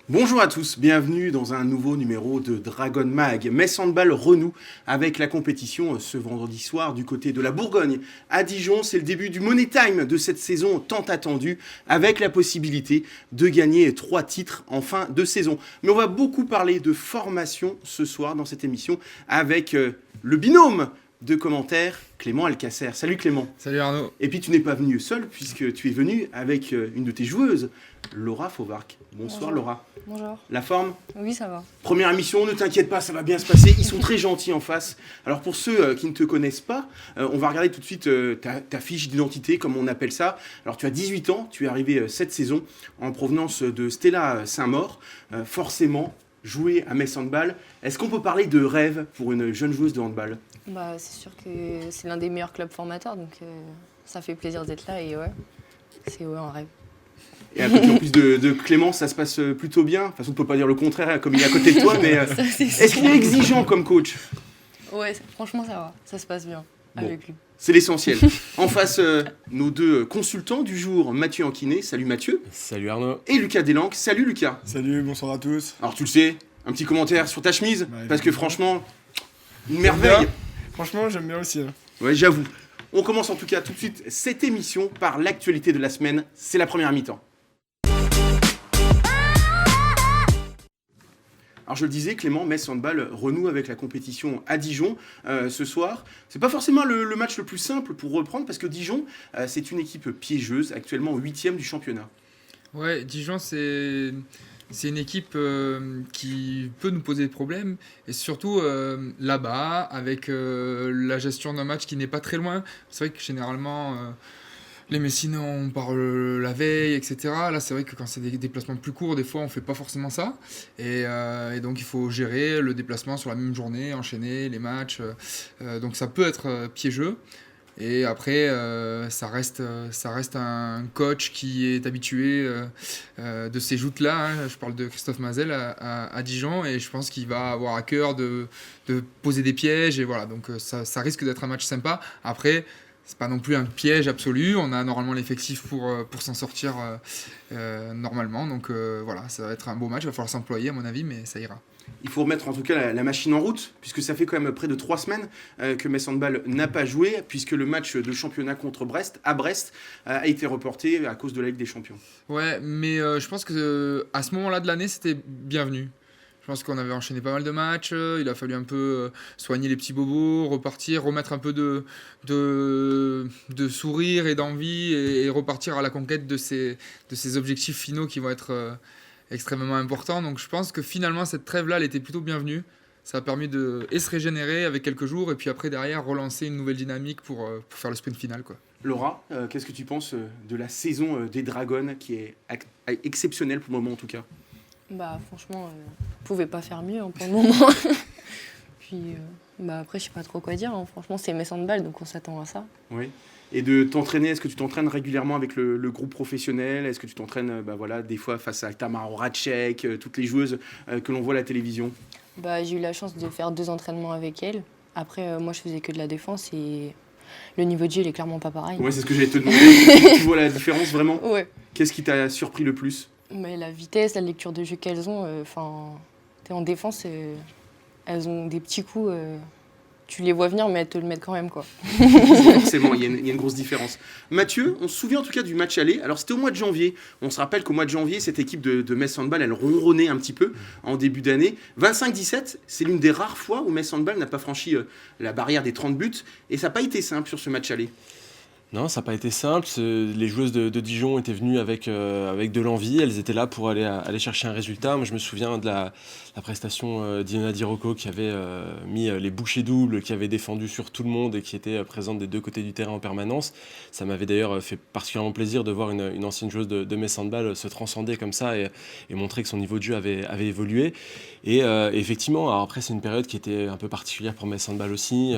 Bonjour à tous, bienvenue dans un nouveau numéro de Dragon Mag. Metz Handball renoue avec la compétition ce vendredi soir du côté de la Bourgogne. À Dijon, c'est le début du Money Time de cette saison tant attendue, avec la possibilité de gagner 3 titres en fin de saison. Mais on va beaucoup parler de formation ce soir dans cette émission avec le binôme de commentaires, Clément Alcacer. Salut Clément. Salut Arnaud. Et puis tu n'es pas venu seul puisque tu es venu avec une de tes joueuses, Laura Fauvarc. Bonsoir. Bonjour. Laura. Bonjour. La forme? Oui, ça va. Première émission, ne t'inquiète pas, ça va bien se passer. Ils sont très gentils en face. Alors pour ceux qui ne te connaissent pas, on va regarder tout de suite ta fiche d'identité, comme on appelle ça. Alors tu as 18 ans, tu es arrivé cette saison en provenance de Stella Saint-Maur. Forcément, jouer à Metz Handball. Est-ce qu'on peut parler de rêve pour une jeune joueuse de handball? C'est sûr que c'est l'un des meilleurs clubs formateurs, donc ça fait plaisir d'être là et ouais, c'est un rêve. Et à côté en plus de Clément, ça se passe plutôt bien. De toute façon, on ne peut pas dire le contraire comme il est à côté de toi, mais est-ce qu'il est exigeant comme coach? Ouais, franchement ça va, ça se passe bien avec lui. C'est l'essentiel. En face, nos deux consultants du jour, Mathieu Anquinet. Salut Mathieu. Salut Arnaud. Et Lucas Delanque. Salut Lucas. Salut, bonsoir à tous. Alors tu le sais, un petit commentaire sur ta chemise, Ouais, parce que franchement, une merveille. Franchement, j'aime bien aussi. Ouais, j'avoue. On commence en tout cas tout de suite cette émission par l'actualité de la semaine. C'est la première mi-temps. Alors je le disais, Clément, Metz Handball renoue avec la compétition à Dijon ce soir. C'est pas forcément le match le plus simple pour reprendre parce que Dijon, c'est une équipe piégeuse, actuellement 8e du championnat. Ouais, Dijon, c'est une équipe qui peut nous poser des problèmes. Et surtout là-bas, avec la gestion d'un match qui n'est pas très loin. C'est vrai que généralement, les Messines, on parle la veille, etc. Là, c'est vrai que quand c'est des déplacements plus courts, des fois, on ne fait pas forcément ça. Et donc, il faut gérer le déplacement sur la même journée, enchaîner les matchs. Donc, ça peut être piégeux. Et après, ça reste un coach qui est habitué de ces joutes-là. Hein. Je parle de Christophe Mazel à Dijon et je pense qu'il va avoir à cœur de poser des pièges. Et voilà, donc ça risque d'être un match sympa. Après, c'est pas non plus un piège absolu. On a normalement l'effectif pour s'en sortir normalement. Donc voilà, ça va être un beau match. Il va falloir s'employer à mon avis, mais ça ira. Il faut remettre en tout cas la machine en route, puisque ça fait quand même près de 3 semaines que Metz Handball n'a pas joué, puisque le match de championnat contre Brest, à Brest, a été reporté à cause de la Ligue des Champions. Ouais, mais je pense que à ce moment-là de l'année, c'était bienvenu. Je pense qu'on avait enchaîné pas mal de matchs, il a fallu un peu soigner les petits bobos, repartir, remettre un peu de sourire et d'envie et repartir à la conquête de ces objectifs finaux qui vont être extrêmement importants. Donc je pense que finalement cette trêve-là, elle était plutôt bienvenue. Ça a permis de se régénérer avec quelques jours et puis après derrière relancer une nouvelle dynamique pour faire le sprint final, quoi. Laura, qu'est-ce que tu penses de la saison des Dragons, qui est exceptionnelle pour le moment en tout cas? Franchement, on pouvait pas faire mieux pour le moment. Puis après, je sais pas trop quoi dire. Hein. Franchement, c'est Metz Handball, donc on s'attend à ça. Oui. Et de t'entraîner, est-ce que tu t'entraînes régulièrement avec le groupe professionnel? Est-ce que tu t'entraînes des fois face à Tamara Horacek, toutes les joueuses que l'on voit à la télévision? J'ai eu la chance de faire 2 entraînements avec elle. Après, moi, je faisais que de la défense et le niveau de jeu, il est clairement pas pareil. Ouais, c'est ce que j'allais te demander. Tu vois la différence vraiment? Ouais. Qu'est-ce qui t'a surpris le plus? Mais la vitesse, la lecture de jeu qu'elles ont, t'es en défense, elles ont des petits coups, tu les vois venir, mais elles te le mettent quand même, quoi. Forcément, il y a une grosse différence. Mathieu, on se souvient en tout cas du match aller. Alors c'était au mois de janvier. On se rappelle qu'au mois de janvier, cette équipe de Metz Handball, elle ronronnait un petit peu en début d'année. 25-17, c'est l'une des rares fois où Metz Handball n'a pas franchi la barrière des 30 buts. Et ça n'a pas été simple sur ce match aller. Non, ça n'a pas été simple. Les joueuses de Dijon étaient venues avec de l'envie. Elles étaient là pour aller chercher un résultat. Moi, je me souviens de la prestation d'Iona Di Rocco qui avait mis les bouchées doubles, qui avait défendu sur tout le monde et qui était présente des deux côtés du terrain en permanence. Ça m'avait d'ailleurs fait particulièrement plaisir de voir une ancienne joueuse de Metz Handball se transcender comme ça et montrer que son niveau de jeu avait évolué. Et effectivement, alors après, c'est une période qui était un peu particulière pour Metz Handball aussi.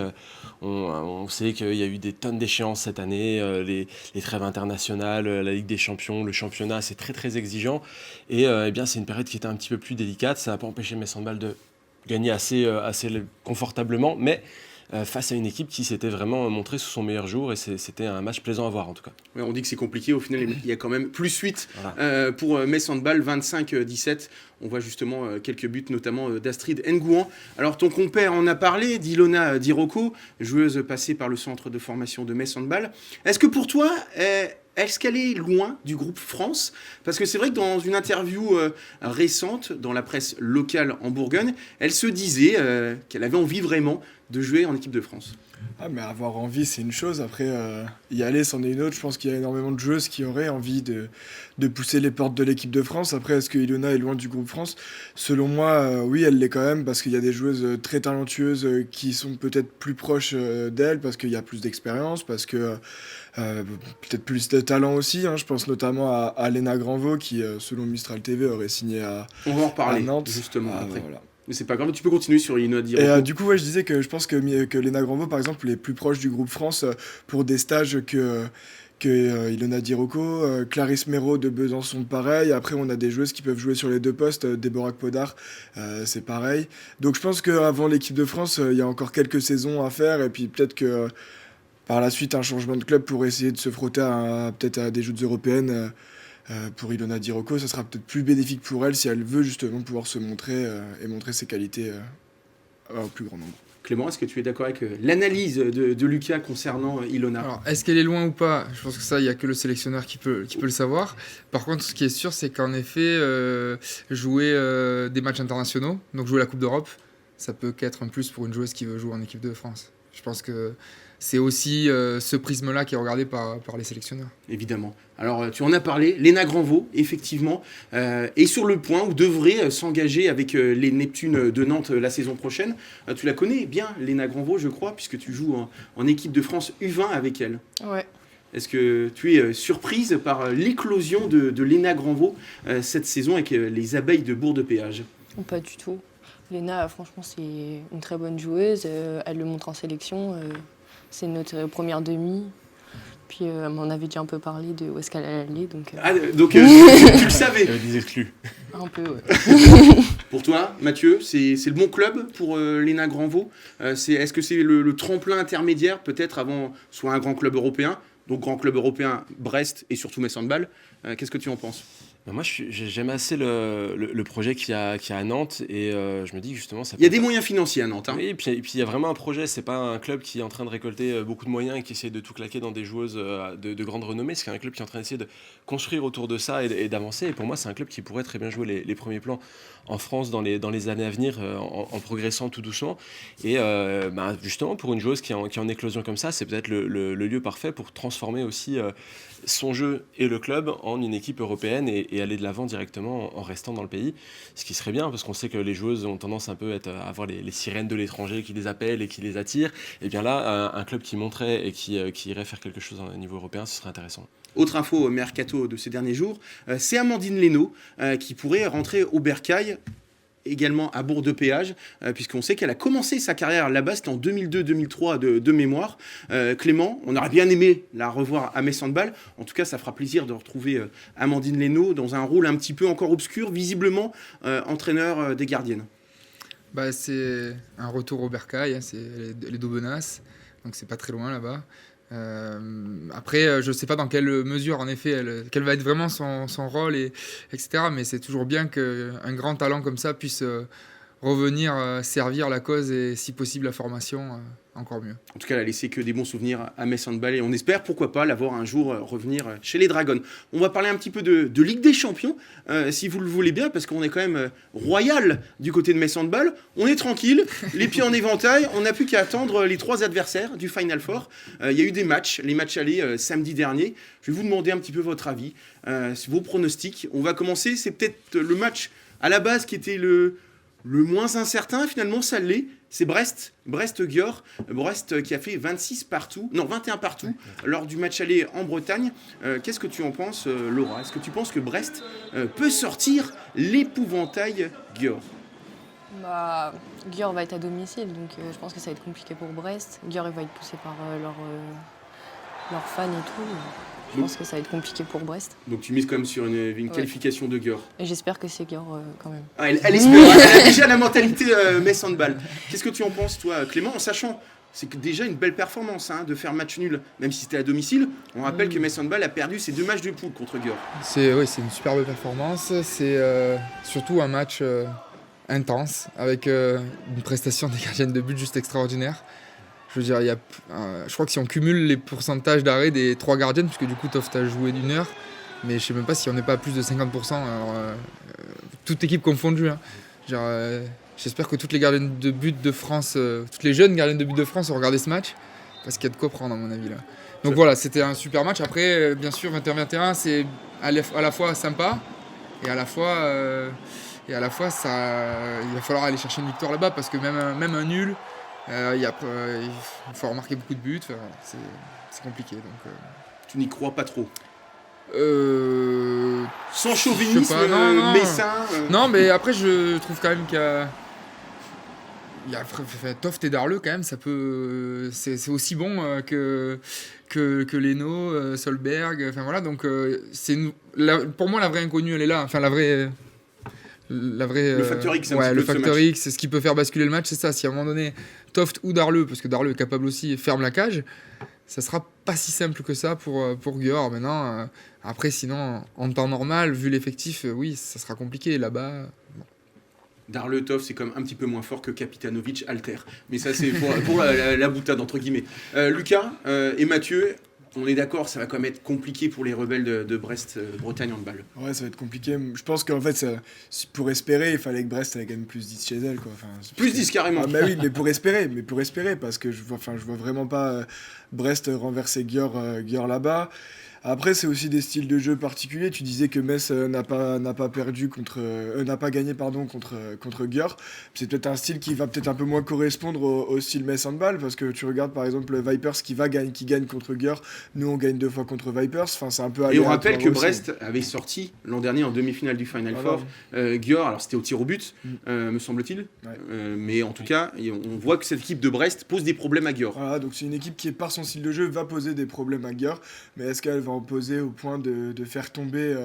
On sait qu'il y a eu des tonnes d'échéances cette année. Les trêves internationales, la Ligue des Champions, le championnat, c'est très très exigeant. Et bien, c'est une période qui était un petit peu plus délicate. Ça n'a pas empêché Metz Handball de gagner assez confortablement, mais face à une équipe qui s'était vraiment montrée sous son meilleur jour, et c'était un match plaisant à voir en tout cas. Ouais, on dit que c'est compliqué, au final il y a quand même plus 8 Voilà. pour Metz Handball, 25-17. On voit justement quelques buts, notamment d'Astrid Ngouan. Alors ton compère en a parlé, d'Ilona Dirocco, joueuse passée par le centre de formation de Metz Handball. Est-ce que pour toi, est-ce qu'elle est loin du groupe France ? Parce que c'est vrai que dans une interview récente, dans la presse locale en Bourgogne, elle se disait qu'elle avait envie vraiment de jouer en équipe de France. Ah, mais avoir envie, c'est une chose. Après, y aller, c'en est une autre. Je pense qu'il y a énormément de joueuses qui auraient envie de pousser les portes de l'équipe de France. Après, est-ce que Ilona est loin du groupe France ? Selon moi, oui, elle l'est quand même, parce qu'il y a des joueuses très talentueuses qui sont peut-être plus proches d'elle, parce qu'il y a plus d'expérience, parce que peut-être plus de talent aussi. Hein. Je pense notamment à Léna Granvaux, qui, selon Mistral TV, aurait signé On va en reparler, à Nantes. justement, après. Voilà. Mais c'est pas grave, tu peux continuer sur Ilona Dirocco. Et du coup, ouais, je disais que je pense que Léna Granvaux, par exemple, est plus proche du groupe France pour des stages que Ilona Dirocco. Clarisse Méraud de Besançon, pareil. Après, on a des joueuses qui peuvent jouer sur les deux postes. Déborah Podar, c'est pareil. Donc je pense qu'avant l'équipe de France, il y a encore quelques saisons à faire. Et puis peut-être que par la suite, un changement de club pour essayer de se frotter peut-être à des joutes européennes. Pour Ilona Dirocco, ça sera peut-être plus bénéfique pour elle si elle veut justement pouvoir se montrer et montrer ses qualités au plus grand nombre. Clément, est-ce que tu es d'accord avec l'analyse de Lucas concernant Ilona ? Alors, est-ce qu'elle est loin ou pas ? Je pense que ça, il n'y a que le sélectionneur qui peut le savoir. Par contre, ce qui est sûr, c'est qu'en effet, jouer des matchs internationaux, donc jouer la Coupe d'Europe, ça peut qu'être un plus pour une joueuse qui veut jouer en équipe de France. Je pense que c'est aussi ce prisme-là qui est regardé par les sélectionneurs. Évidemment. Alors, tu en as parlé, Léna Granvaux, effectivement, est sur le point ou devrait s'engager avec les Neptunes de Nantes la saison prochaine. Tu la connais bien, Léna Granvaux, je crois, puisque tu joues en équipe de France U20 avec elle. Ouais. Est-ce que tu es surprise par l'éclosion de Léna Granvaux cette saison avec les Abeilles de Bourg-de-Péage ? Pas du tout. Léna, franchement, c'est une très bonne joueuse. Elle le montre en sélection. C'est notre première demi. Puis elle m'en avait déjà un peu parlé de où est-ce qu'elle allait aller. Donc tu le savais. Il y avait des exclus. un peu, ouais. Pour toi, Mathieu, c'est le bon club pour Léna Granvaux. Est-ce que c'est le tremplin intermédiaire, peut-être avant soit un grand club européen, donc grand club européen Brest et surtout Metz Handball. Qu'est-ce que tu en penses ? Moi, j'aime assez le projet qu'il y a à Nantes, et je me dis que justement ça Il y a peut des moyens financiers à Nantes. Hein. Oui, et puis il y a vraiment un projet. C'est pas un club qui est en train de récolter beaucoup de moyens et qui essaie de tout claquer dans des joueuses de grande renommée. C'est un club qui est en train d'essayer de construire autour de ça et d'avancer. Et pour moi, c'est un club qui pourrait très bien jouer les premiers plans en France dans les années à venir, en progressant tout doucement. Et justement, pour une joueuse qui est en éclosion comme ça, c'est peut-être le lieu parfait pour transformer aussi son jeu et le club en une équipe européenne et aller de l'avant directement en restant dans le pays, ce qui serait bien parce qu'on sait que les joueuses ont tendance un peu à avoir les sirènes de l'étranger qui les appellent et qui les attirent. Et bien là, un club qui monterait et qui irait faire quelque chose au niveau européen, ce serait intéressant. Autre info mercato de ces derniers jours, c'est Amandine Leno qui pourrait rentrer au Bercail, également à Bourg-de-Péage, puisqu'on sait qu'elle a commencé sa carrière là-bas, c'était en 2002-2003 de mémoire. Clément, on aurait bien aimé la revoir à Metz Handball. En tout cas, ça fera plaisir de retrouver Amandine Leno dans un rôle un petit peu encore obscur, visiblement entraîneur des gardiennes. C'est un retour au Bercail, hein, c'est les Daubenas, donc c'est pas très loin là-bas. Après, je ne sais pas dans quelle mesure, en effet, quel va être vraiment son rôle, etc. Mais c'est toujours bien qu'un grand talent comme ça puisse revenir servir la cause et, si possible, la formation, encore mieux. En tout cas, elle a laissé que des bons souvenirs à Metz Handball et on espère, pourquoi pas, la voir un jour revenir chez les Dragons. On va parler un petit peu de Ligue des Champions, si vous le voulez bien, parce qu'on est quand même royal du côté de Metz Handball. On est tranquille, les pieds en éventail, on n'a plus qu'à attendre les 3 adversaires du Final Four. Il y a eu des matchs, les matchs allés samedi dernier. Je vais vous demander un petit peu votre avis, vos pronostics. On va commencer, c'est peut-être le match à la base qui était le moins incertain, finalement ça l'est, c'est Brest-Gior, Brest qui a fait 21 partout lors du match aller en Bretagne. Qu'est-ce que tu en penses, Laura ? Est-ce que tu penses que Brest peut sortir l'épouvantail Gior ? Gior va être à domicile, donc je pense que ça va être compliqué pour Brest. Gior va être poussé par leurs fans et tout. Je pense que ça va être compliqué pour Brest. Donc tu mises quand même sur une qualification de Gior. Et j'espère que c'est Gior quand même. Elle espère, elle a déjà la mentalité Metz Handball. Qu'est-ce que tu en penses, toi, Clément, en sachant c'est que déjà une belle performance de faire match nul, même si c'était à domicile. On rappelle que Metz Handball a perdu ses 2 matchs de poule contre Győr. C'est une superbe performance. C'est surtout un match intense avec une prestation des gardiennes de but juste extraordinaire. Je veux dire, je crois que si on cumule les pourcentages d'arrêt des 3 gardiennes, puisque du coup Toft a joué d'1 heure, mais je ne sais même pas si on n'est pas à plus de 50%, alors, toute équipe confondue. J'espère que toutes les gardiennes de but de France, toutes les jeunes gardiennes de but de France ont regardé ce match, parce qu'il y a de quoi prendre à mon avis là. Donc voilà, c'était un super match. Après, bien sûr, 21-21, c'est à la fois sympa, et à la fois, il va falloir aller chercher une victoire là-bas, parce que même un nul, il faut remarquer beaucoup de buts, c'est compliqué. Donc, Tu n'y crois pas trop? Sans je chauvinisme sais pas, non. messin. Non, mais après, je trouve quand même Toft et Darleux quand même, c'est aussi bon que Leno, Solberg, enfin voilà, donc pour moi la vraie inconnue elle est là, enfin la vraie Le facteur X, un petit peu le de ce facteur match. X, c'est ce qui peut faire basculer le match, c'est ça. Si à un moment donné Toft ou Darleux, parce que Darleux est capable aussi, ferme la cage, ça sera pas si simple que ça pour Győr. Maintenant, après sinon en temps normal, vu l'effectif, oui, ça sera compliqué là-bas. Darletov, c'est comme un petit peu moins fort que Kapitanovic Alter. Mais ça, c'est pour la boutade, entre guillemets. Lucas et Mathieu, on est d'accord, ça va quand même être compliqué pour les rebelles de Brest, Bretagne Handball. Ouais, ça va être compliqué. Je pense qu'en fait, pour espérer, il fallait que Brest elle gagne plus 10 chez elle, quoi. Enfin, Plus 10 carrément. Ah, bah oui, mais pour espérer, parce que je vois vraiment pas Brest renverser Győr là-bas. Après, c'est aussi des styles de jeu particuliers. Tu disais que Metz n'a pas gagné contre Győr. C'est peut-être un style qui va peut-être un peu moins correspondre au style Metz Handball, parce que tu regardes par exemple Vipers qui gagne contre Győr. Nous, on gagne 2 fois contre Vipers. Enfin, c'est un peu. Et on rappelle que aléatoire aussi. Brest avait sorti l'an dernier en demi-finale du Final Voilà. Four Győr, alors c'était au tir au but, me semble-t-il. Ouais. Mais en tout cas, on voit que cette équipe de Brest pose des problèmes à Győr. Voilà, donc c'est une équipe qui, par son style de jeu, va poser des problèmes à Győr, mais est-ce qu'elle va en poser au point de faire tomber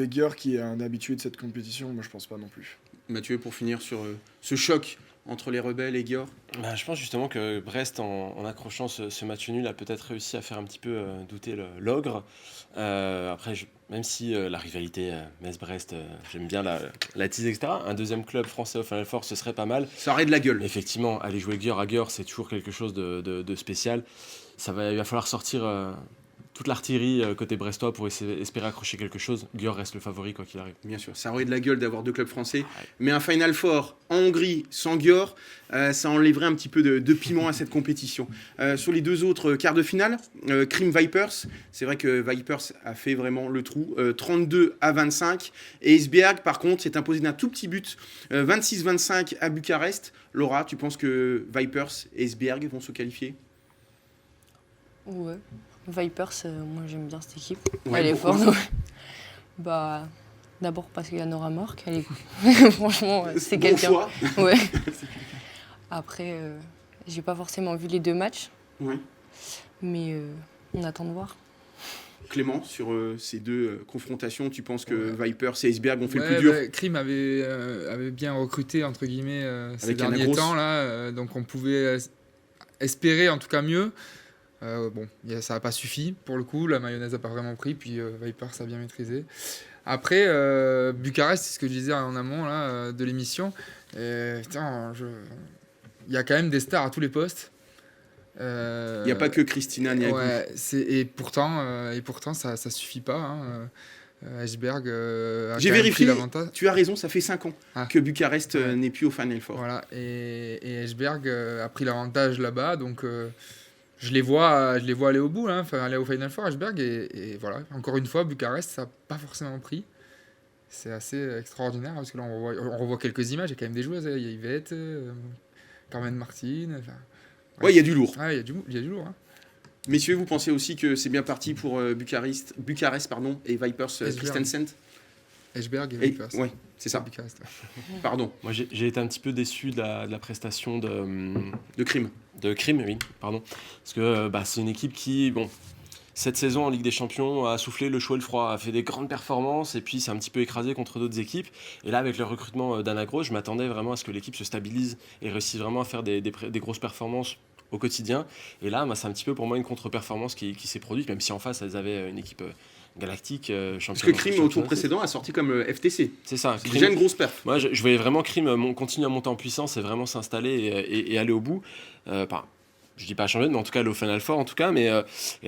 Győr, qui est un habitué de cette compétition? Moi, je pense pas non plus. Mathieu, pour finir sur ce choc entre les rebelles et Győr. Je pense justement que Brest, en accrochant ce match nul, a peut-être réussi à faire un petit peu douter l'ogre. Après, même si la rivalité Metz-Brest, j'aime bien la tease, etc. Un deuxième club français au Final Four, ce serait pas mal. Ça aurait de la gueule. Effectivement, aller jouer Győr à Győr, c'est toujours quelque chose de spécial. Il va falloir sortir toute l'artillerie côté brestois pour espérer accrocher quelque chose. Győr reste le favori quoi qu'il arrive. Bien sûr, ça aurait de la gueule d'avoir 2 clubs français. Mais un Final Four en Hongrie sans Győr, ça enlèverait un petit peu de piment à cette compétition. Sur les 2 autres quarts de finale, Krim Vipers, c'est vrai que Vipers a fait vraiment le trou, 32-25. Et Esbjerg, par contre, s'est imposé d'un tout petit but, 26-25 à Bucarest. Laura, tu penses que Vipers et Esbjerg vont se qualifier? Ouais. Vipers, moi j'aime bien cette équipe. Ouais, Elle est pourquoi forte. Bah, d'abord parce qu'il y a Nora Mork. Elle est... Franchement, c'est Bon quelqu'un. choix. Ouais. Après, j'ai pas forcément vu les 2 matchs, Ouais. mais on attend de voir. Clément, sur ces 2 confrontations, tu penses que Vipers et Esbjerg ont fait le plus dur? Krim avait bien recruté entre guillemets ces Avec derniers Anagros. temps là, donc on pouvait espérer en tout cas mieux. Ça n'a pas suffi pour le coup, la mayonnaise n'a pas vraiment pris, puis Vipers a bien maîtrisé. Après, Bucarest, c'est ce que je disais en amont là, de l'émission. Il y a quand même des stars à tous les postes. Il n'y a pas que Christina Niagou. Ouais, et pourtant ça suffit pas. Esbjerg a J'ai quand même vérifié, pris l'avantage. tu as raison, ça fait 5 ans que Bucarest Ouais. n'est plus au Final Four. Voilà, et Esbjerg a pris l'avantage là-bas, donc je les vois aller au bout, enfin aller au Final Four, Esbjerg, et voilà. Encore une fois, Bucarest, ça n'a pas forcément pris. C'est assez extraordinaire, parce que là, on revoit quelques images, il y a quand même des joueuses, il y a Yvette, Carmen Martin, enfin... Ouais, il y a du lourd. Ouais, il y a du lourd. Messieurs, vous pensez aussi que c'est bien parti pour Bucarest et Vipers Esbjerg. Christensen? Esbjerg et Et- Vipers. ouais, c'est ça. Bucarest, ouais. Pardon, Moi j'ai été un petit peu déçu de la prestation de crime. de Krim, oui, pardon. Parce que c'est une équipe qui, cette saison en Ligue des Champions a soufflé le chaud et le froid, a fait des grandes performances et puis s'est un petit peu écrasé contre d'autres équipes. Et là, avec le recrutement d'Anagros, je m'attendais vraiment à ce que l'équipe se stabilise et réussisse vraiment à faire des grosses performances au quotidien. Et là, c'est un petit peu pour moi une contre-performance qui s'est produite, même si en face, elles avaient une équipe galactique, Parce que Crime, au tour précédent, a sorti comme FTC. C'est ça. C'est déjà une grosse perf. Moi, je voyais vraiment Crime continuer à monter en puissance et vraiment s'installer et aller au bout. Je dis pas changer, mais en tout cas, aller au Final Four, en tout cas. Et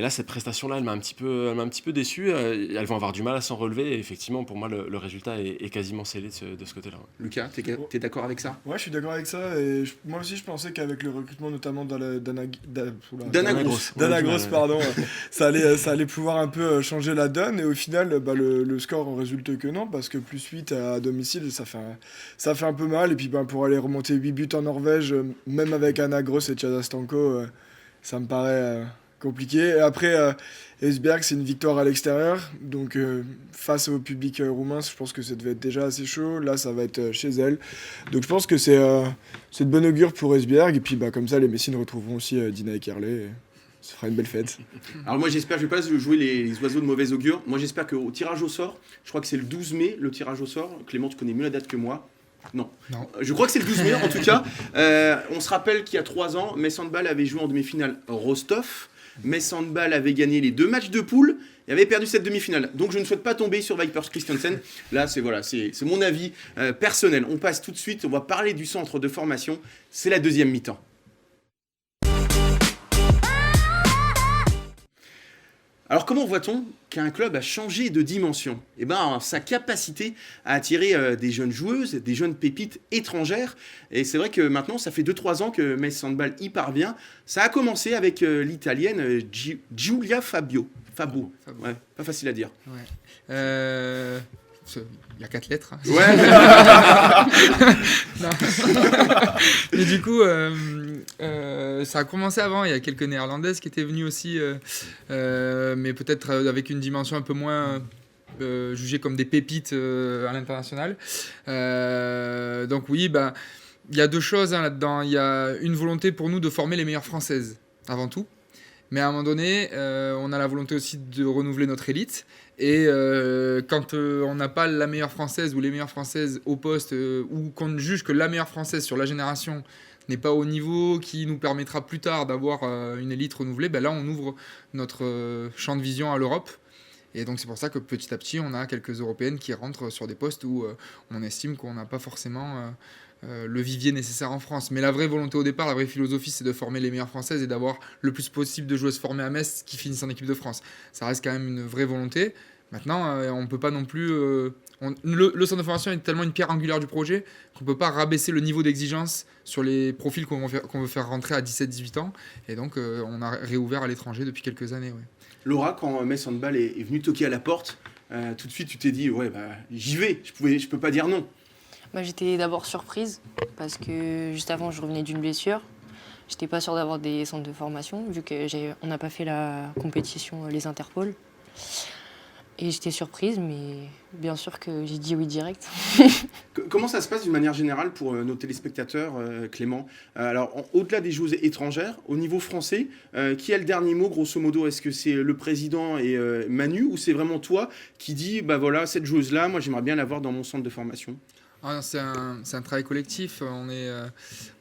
là, cette prestation-là, elle m'a un petit peu déçu. Elles vont avoir du mal à s'en relever. Et effectivement, pour moi, le résultat est quasiment scellé de ce côté-là. Lucas, t'es d'accord avec ça? Ouais, je suis d'accord avec ça. Et moi aussi, je pensais qu'avec le recrutement, notamment d'Anna Gross, pardon, ça allait pouvoir un peu changer la donne. Et au final, le score en résulte que non, parce que plus 8 à domicile, ça fait un peu mal. Et puis pour aller remonter 8 buts en Norvège, même avec Anna Gross et Chada Stanko, ça me paraît compliqué. Et après, Esbjerg, c'est une victoire à l'extérieur. Donc, face au public roumain, je pense que ça devait être déjà assez chaud. Là, ça va être chez elle. Donc, je pense que c'est de bon augure pour Esbjerg. Et puis, comme ça, les Messines retrouveront aussi Dina et Kerley. Ça fera une belle fête. Alors moi j'espère, je vais pas jouer les oiseaux de mauvais augure. Moi j'espère qu'au tirage au sort, je crois que c'est le 12 mai le tirage au sort. Clément, tu connais mieux la date que moi. Non. Je crois que c'est le 12 mai en tout cas. On se rappelle qu'il y a 3 ans, Metz Handball avait joué en demi-finale Rostov. Metz Handball avait gagné les 2 matchs de poule et avait perdu cette demi-finale. Donc je ne souhaite pas tomber sur Vipers Christiansen. Là c'est mon avis personnel. On passe tout de suite, on va parler du centre de formation. C'est la deuxième mi-temps. Alors comment voit-on qu'un club a changé de dimension ? Eh bien, sa capacité à attirer des jeunes joueuses, des jeunes pépites étrangères. Et c'est vrai que maintenant, ça fait 2-3 ans que Metz Handball y parvient. Ça a commencé avec l'italienne Giulia Fabo. Ouais, pas facile à dire. Ouais. Il y a 4 lettres. Ouais. Mais du coup, ça a commencé avant. Il y a quelques néerlandaises qui étaient venues aussi, mais peut-être avec une dimension un peu moins jugée comme des pépites à l'international. Donc oui, il y a 2 choses là-dedans. Il y a une volonté pour nous de former les meilleures françaises, avant tout. Mais à un moment donné, on a la volonté aussi de renouveler notre élite. Et quand on n'a pas la meilleure française ou les meilleures françaises au poste, ou qu'on juge que la meilleure française sur la génération n'est pas au niveau qui nous permettra plus tard d'avoir une élite renouvelée, là on ouvre notre champ de vision à l'Europe. Et donc c'est pour ça que petit à petit on a quelques Européennes qui rentrent sur des postes où on estime qu'on n'a pas forcément le vivier nécessaire en France. Mais la vraie volonté au départ, la vraie philosophie, c'est de former les meilleures françaises et d'avoir le plus possible de joueuses formées à Metz qui finissent en équipe de France. Ça reste quand même une vraie volonté. Maintenant, on ne peut pas non plus... le centre de formation est tellement une pierre angulaire du projet qu'on ne peut pas rabaisser le niveau d'exigence sur les profils qu'on veut faire rentrer à 17-18 ans. Et donc, on a réouvert à l'étranger depuis quelques années. Ouais. Laura, quand Metz Handball est venu toquer à la porte, tout de suite, tu t'es dit, j'y vais, je peux pas dire non. J'étais d'abord surprise parce que juste avant, je revenais d'une blessure. J'étais pas sûre d'avoir des centres de formation vu qu'on n'a pas fait la compétition les Interpol. Et j'étais surprise, mais bien sûr que j'ai dit oui direct. Comment ça se passe d'une manière générale pour nos téléspectateurs, Clément ? Alors, au-delà des joueuses étrangères, au niveau français, qui a le dernier mot, grosso modo ? Est-ce que c'est le président et Manu, ou c'est vraiment toi qui dis, cette joueuse-là, moi j'aimerais bien l'avoir dans mon centre de formation ? C'est un travail collectif.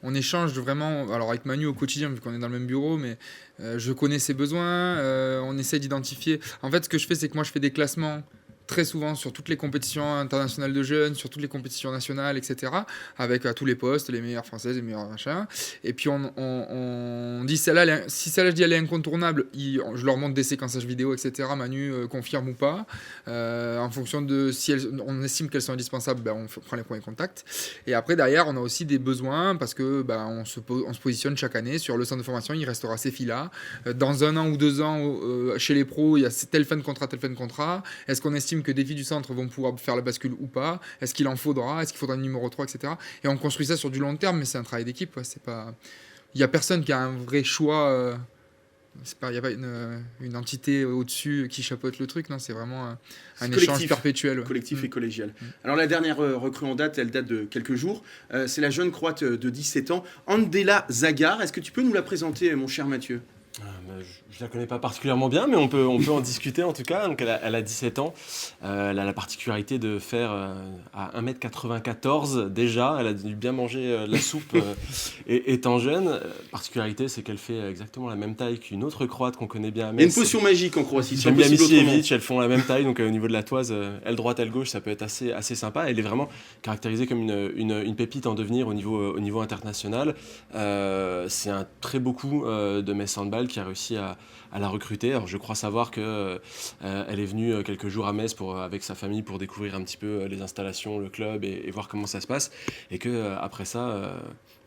On échange vraiment, alors avec Manu au quotidien, vu qu'on est dans le même bureau, mais je connais ses besoins, on essaie d'identifier. En fait, ce que je fais, c'est que moi, je fais des classements très souvent sur toutes les compétitions internationales de jeunes, sur toutes les compétitions nationales, etc. Avec à tous les postes, les meilleures françaises, les meilleurs machins. Et puis on dit celle-là, si celle-là je dis elle est incontournable, je leur montre des séquençages vidéo, etc. Manu confirme ou pas. En fonction de si on estime qu'elles sont indispensables, on prend les premiers contacts. Et après derrière, on a aussi des besoins parce que on se positionne chaque année sur le centre de formation. Il restera ces filles-là. Dans 1 an ou 2 ans, chez les pros, il y a telle fin de contrat. Est-ce qu'on estime que des filles du centre vont pouvoir faire la bascule ou pas ? Est-ce qu'il en faudra ? Est-ce qu'il faudra un numéro 3, etc. Et on construit ça sur du long terme, mais c'est un travail d'équipe. C'est pas... Il n'y a personne qui a un vrai choix. Il n'y a pas une entité au-dessus qui chapeaute le truc. Non, c'est vraiment un échange perpétuel. Collectif et collégial. Alors la dernière recrue en date, elle date de quelques jours. C'est la jeune croate de 17 ans, Andela Zagar. Est-ce que tu peux nous la présenter, mon cher Mathieu ? Je ne la connais pas particulièrement bien, mais on peut en discuter en tout cas. Donc elle a 17 ans. Elle a la particularité de faire à 1m94 déjà. Elle a dû bien manger de la soupe étant jeune. Particularité, c'est qu'elle fait exactement la même taille qu'une autre Croate qu'on connaît bien à Il y a Metz. une potion magique en Croatie. J'aime bien Misijevic, elles font la même taille, donc au niveau de la toise, aile droite, aile gauche, ça peut être assez sympa. Elle est vraiment caractérisée comme une pépite en devenir au niveau international. C'est un très beau coup de Metz Handball qui a réussi à la recruter. Alors je crois savoir que elle est venue quelques jours à Metz avec sa famille pour découvrir un petit peu les installations, le club et voir comment ça se passe. Et que après ça,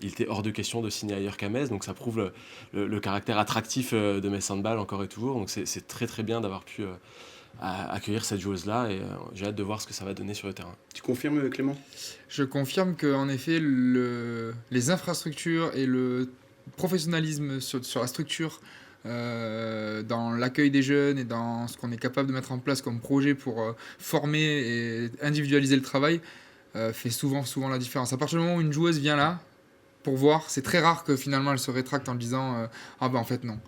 il était hors de question de signer ailleurs qu'à Metz. Donc ça prouve le caractère attractif de Metz Handball encore et toujours. Donc c'est très très bien d'avoir pu accueillir cette joueuse-là et j'ai hâte de voir ce que ça va donner sur le terrain. Tu confirmes, Clément ? Je confirme qu'en effet, les infrastructures et le professionnalisme sur la structure, dans l'accueil des jeunes et dans ce qu'on est capable de mettre en place comme projet pour former et individualiser le travail, fait souvent la différence. À partir du moment où une joueuse vient là, pour voir, c'est très rare que finalement elle se rétracte en disant ah ben en fait non.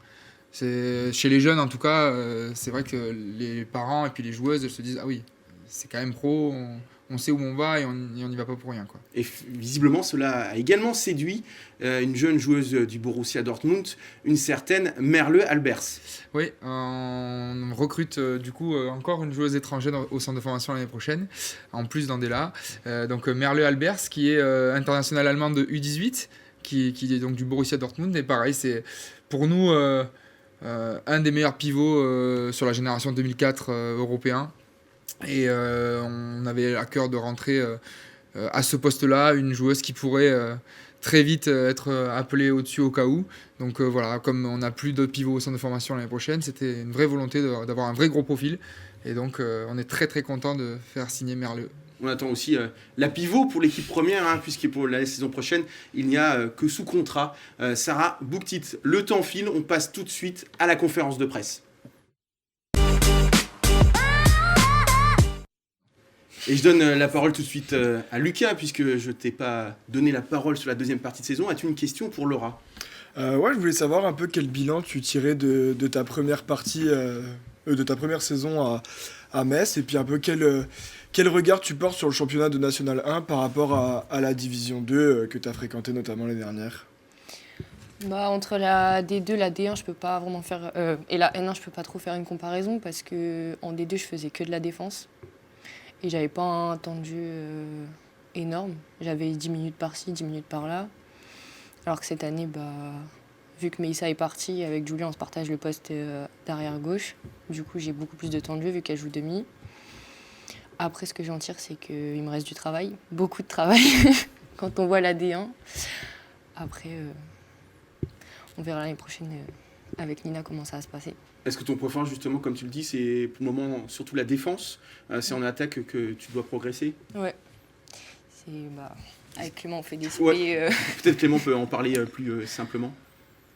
Chez les jeunes en tout cas, c'est vrai que les parents et puis les joueuses elles se disent ah oui, c'est quand même pro, on sait où on va et on n'y va pas pour rien, quoi. Et visiblement, cela a également séduit une jeune joueuse du Borussia Dortmund, une certaine Merle Albers. Oui, on recrute du coup encore une joueuse étrangère au centre de formation l'année prochaine, en plus d'Andela. Donc Merle Albers, qui est internationale allemande de U18, qui est donc du Borussia Dortmund. Et pareil, c'est pour nous un des meilleurs pivots sur la génération 2004 européen. Et on avait à cœur de rentrer à ce poste-là une joueuse qui pourrait très vite être appelée au-dessus au cas où. Donc voilà, comme on n'a plus de pivots au centre de formation l'année prochaine, c'était une vraie volonté d'avoir un vrai gros profil. Et donc on est très très content de faire signer Merle. On attend aussi la pivot pour l'équipe première, puisque pour la saison prochaine, il n'y a que sous contrat Sarah Bouktit. Le temps file, on passe tout de suite à la conférence de presse. Et je donne la parole tout de suite à Lucas, puisque je ne t'ai pas donné la parole sur la deuxième partie de saison. As-tu une question pour Laura ? Ouais, je voulais savoir un peu quel bilan tu tirais de ta première partie, de ta première saison à Metz, et puis un peu quel regard tu portes sur le championnat de National 1 par rapport à la Division 2 que tu as fréquenté notamment l'année dernière. Bah, entre la D2 et la D1, je peux pas vraiment faire et la N1, je peux pas trop faire une comparaison parce que en D2, je faisais que de la défense et j'avais pas un temps de jeu énorme. J'avais 10 minutes par-ci, 10 minutes par-là. Alors que cette année, vu que Meissa est partie, avec Julia, on se partage le poste d'arrière gauche. Du coup, j'ai beaucoup plus de temps de jeu vu qu'elle joue demi. Après, ce que j'en tire, c'est qu'il me reste du travail, beaucoup de travail, quand on voit la D1. Après, on verra l'année prochaine avec Nina comment ça va se passer. Est-ce que ton point fort, justement, comme tu le dis, c'est pour le moment surtout la défense, c'est en attaque que tu dois progresser ? Ouais. Avec Clément, on fait des CP. Ouais. Peut-être Clément peut en parler plus simplement.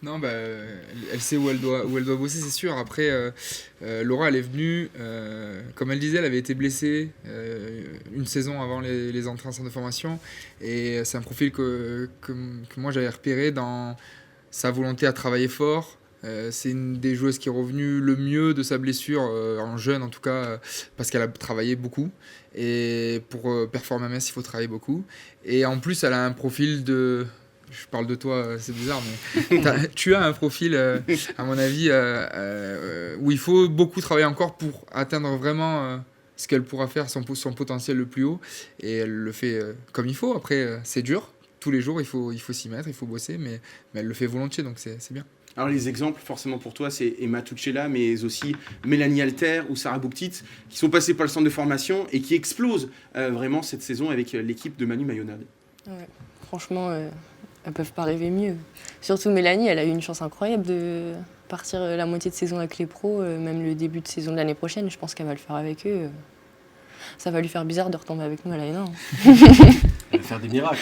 Non, elle sait où elle doit bosser, c'est sûr. Après, Laura, elle est venue, comme elle disait, elle avait été blessée une saison avant les entrées en centre de formation. Et c'est un profil que moi, j'avais repéré dans sa volonté à travailler fort. C'est une des joueuses qui est revenue le mieux de sa blessure, en jeune en tout cas, parce qu'elle a travaillé beaucoup. Et pour performer à Metz, il faut travailler beaucoup. Et en plus, elle a un profil de... Je parle de toi, c'est bizarre, mais tu as un profil, à mon avis, où il faut beaucoup travailler encore pour atteindre vraiment ce qu'elle pourra faire, son potentiel le plus haut. Et elle le fait comme il faut. Après, c'est dur. Tous les jours, il faut s'y mettre, il faut bosser, mais elle le fait volontiers, donc c'est bien. Alors les exemples, forcément pour toi, c'est Emma Tuchela, mais aussi Mélanie Alter ou Sarah Bouktit, qui sont passées par le centre de formation et qui explosent vraiment cette saison avec l'équipe de Manu Mayonade. Ouais, franchement, elles peuvent pas rêver mieux. Surtout Mélanie, elle a eu une chance incroyable de partir la moitié de saison avec les pros, même le début de saison de l'année prochaine. Je pense qu'elle va le faire avec eux. Ça va lui faire bizarre de retomber avec nous à la N1. Elle va faire des miracles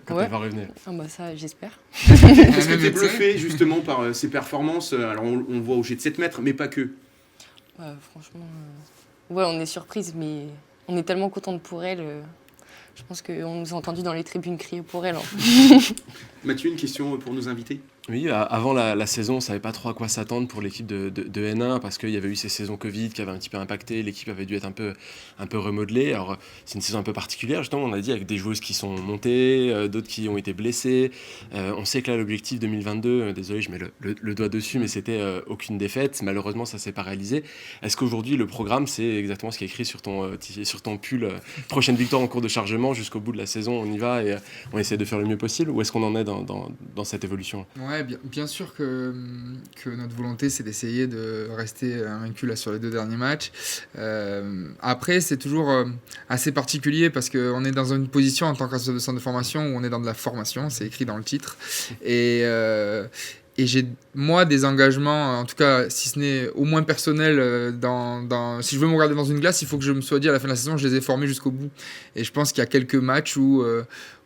quand elle va revenir. Ah ça, j'espère. Est-ce que tu es bluffé justement par ses performances ? Alors on le voit au jet de 7 mètres, mais pas que. Ouais, franchement, on est surprise, mais on est tellement contente pour elle. Je pense qu'on nous a entendu dans les tribunes crier pour elle. Mathieu, une question pour nos invités ? Oui, avant la saison, on ne savait pas trop à quoi s'attendre pour l'équipe de N1 parce qu'il y avait eu ces saisons Covid qui avaient un petit peu impacté, l'équipe avait dû être un peu remodelée. Alors c'est une saison un peu particulière, justement, on a dit, avec des joueuses qui sont montées, d'autres qui ont été blessées. On sait que là, l'objectif 2022, désolé, je mets le doigt dessus, mais c'était aucune défaite. Malheureusement, ça ne s'est pas réalisé. Est-ce qu'aujourd'hui, le programme, c'est exactement ce qui est écrit sur ton pull, prochaine victoire en cours de chargement, jusqu'au bout de la saison, on y va et on essaie de faire le mieux possible, ou est-ce qu'on en est dans cette évolution ? Ouais, bien sûr que notre volonté, c'est d'essayer de rester invaincu là sur les 2 derniers matchs. Après, c'est toujours assez particulier parce qu'on est dans une position en tant qu'association de centre de formation où on est dans de la formation, c'est écrit dans le titre. Et j'ai, moi, des engagements, en tout cas, si ce n'est au moins personnel, si je veux me regarder dans une glace, il faut que je me sois dit à la fin de la saison, je les ai formés jusqu'au bout. Et je pense qu'il y a quelques matchs où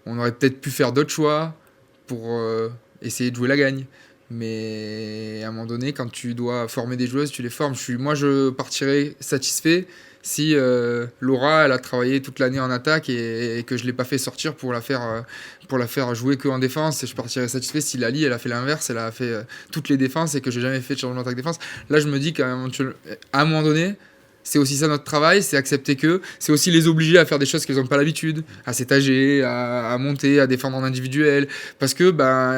on aurait peut-être pu faire d'autres choix pour essayer de jouer la gagne. Mais à un moment donné, quand tu dois former des joueuses, tu les formes. Moi, je partirais satisfait si Laura, elle a travaillé toute l'année en attaque et que je ne l'ai pas fait sortir pour la faire jouer qu'en défense. Et je partirais satisfait si Lali, elle a fait l'inverse, elle a fait toutes les défenses et que j'ai jamais fait de changement d'attaque-défense. Là, je me dis qu'à un moment donné, c'est aussi ça notre travail, c'est accepter que, c'est aussi les obliger à faire des choses qu'elles n'ont pas l'habitude, à s'étager, à monter, à défendre en individuel, parce que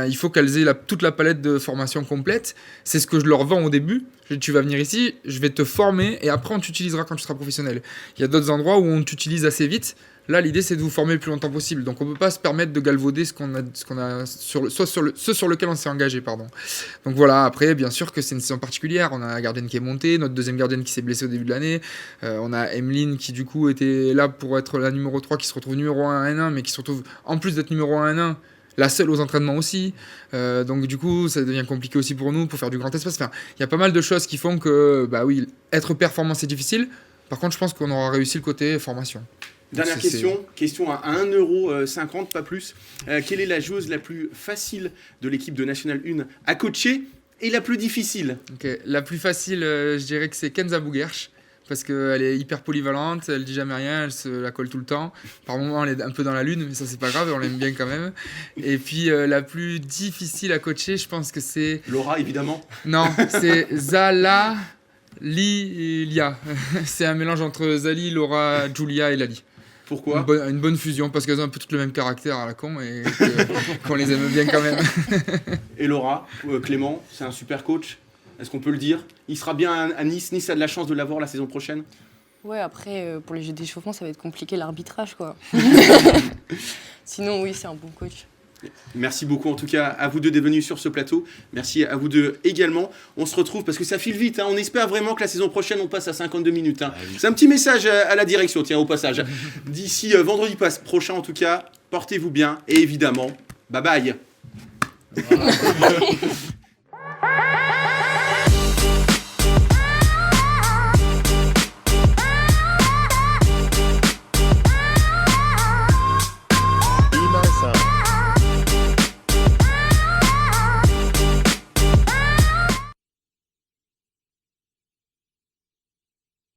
il faut qu'elles aient toute la palette de formation complète. C'est ce que je leur vends au début. Tu vas venir ici, je vais te former et après on t'utilisera quand tu seras professionnel. Il y a d'autres endroits où on t'utilise assez vite. Là, l'idée, c'est de vous former le plus longtemps possible. Donc, on ne peut pas se permettre de galvauder ce qu'on a sur lequel on s'est engagé. Pardon. Donc voilà, après, bien sûr que c'est une saison particulière. On a la gardienne qui est montée, notre deuxième gardienne qui s'est blessée au début de l'année. On a Emeline qui, du coup, était là pour être la numéro 3, qui se retrouve numéro 1 à N1, mais qui se retrouve, en plus d'être numéro 1 à N1, la seule aux entraînements aussi. Donc, du coup, ça devient compliqué aussi pour nous, pour faire du grand espace. Enfin, il y a pas mal de choses qui font que, oui, être performant, c'est difficile. Par contre, je pense qu'on aura réussi le côté formation. Dernière question à 1,50€, pas plus. Quelle est la joueuse la plus facile de l'équipe de National 1 à coacher et la plus difficile? La plus facile, je dirais que c'est Kenza Bouguerche, parce qu'elle est hyper polyvalente, elle dit jamais rien, elle se la colle tout le temps. Par moments, elle est un peu dans la lune, mais ça, c'est pas grave, on l'aime bien quand même. Et puis, la plus difficile à coacher, je pense que c'est... Laura, évidemment. Non, c'est Zala Lilia. C'est un mélange entre Zali, Laura, Julia et Lali. Pourquoi ? Une bonne fusion, parce qu'elles ont un peu toutes le même caractère à la con et qu'on les aime bien quand même. Et Laura, Clément, c'est un super coach. Est-ce qu'on peut le dire? Il sera bien à Nice. Nice a de la chance de l'avoir la saison prochaine. Ouais, après, pour les jeux d'échauffement, ça va être compliqué l'arbitrage, quoi. Sinon, oui, c'est un bon coach. Merci beaucoup en tout cas à vous deux d'être venus sur ce plateau. Merci à vous deux également. On se retrouve parce que ça file vite. On espère vraiment que la saison prochaine on passe à 52 minutes. Oui. C'est un petit message à la direction, tiens, au passage. D'ici vendredi prochain en tout cas, portez-vous bien et évidemment, bye bye.